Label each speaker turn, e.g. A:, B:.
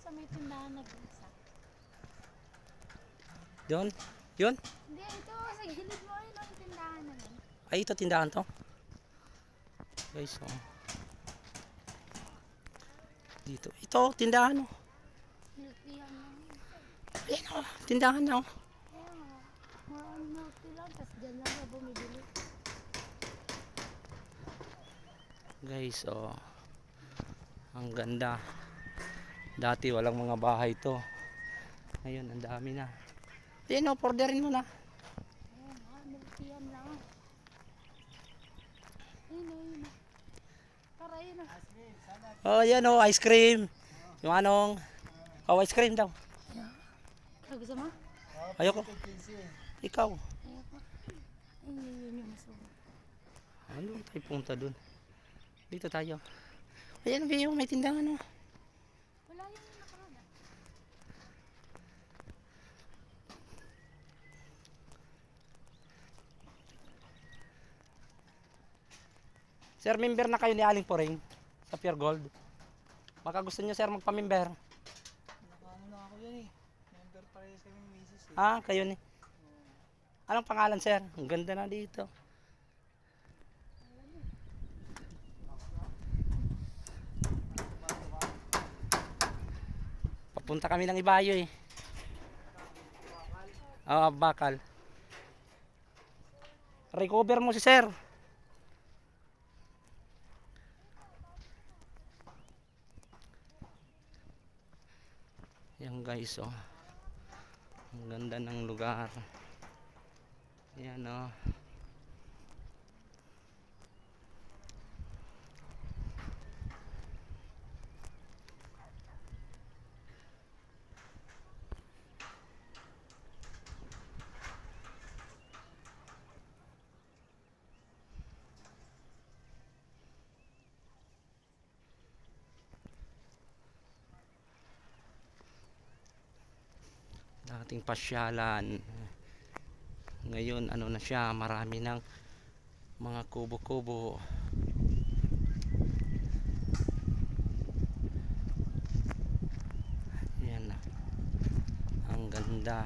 A: sa may tindahan nag-isa.
B: Doon? Yun?
A: Hindi, ito sa gilid mo yun ang tindahan na yun.
B: Ay, ito tindahan to. Guys, oh. Dito. Ito, tindahan oh.
A: Milkihan lang yun.
B: Ayan oh, tindahan na oh.
A: Kaya nga, more on milk tea lang, tapos dyan lang na bumibili.
B: Guys, oh. Ang ganda. Dati walang mga bahay to. Ngayon, ang dami na. Ayan oh, orderin mo na.
A: Kaya nga, milkihan lang. Ayun o, yun o. Tara, yun o.
B: Oh, ayan oh, ice cream. Yung anong, oh, ice cream daw.
A: Gusto mo?
B: Ayoko. Ikaw.
A: Ayoko. Ayun, yun yung masarap.
B: Ano tayo punta dun? Dito tayo. Ayan yung may tindahan oh.
A: Wala yun yung nakarada.
B: Sir, member na kayo ni Aling Poreng sa Pure Gold. Baka gusto niyo sir magpa-member.
C: Nakaano na ako yan eh. Member pa rin sa yung misis eh.
B: Ah, kayo ni. Anong pangalan sir? Ang ganda na dito. Papunta kami ng Ibayo eh. Ah, bakal. Recover mo si sir. Yan guys oh. Ang ganda ng lugar. Yan oh. Dating pasyalan. Ngayon ano na siya, marami ng mga kubo-kubo. Yan. Ang ganda.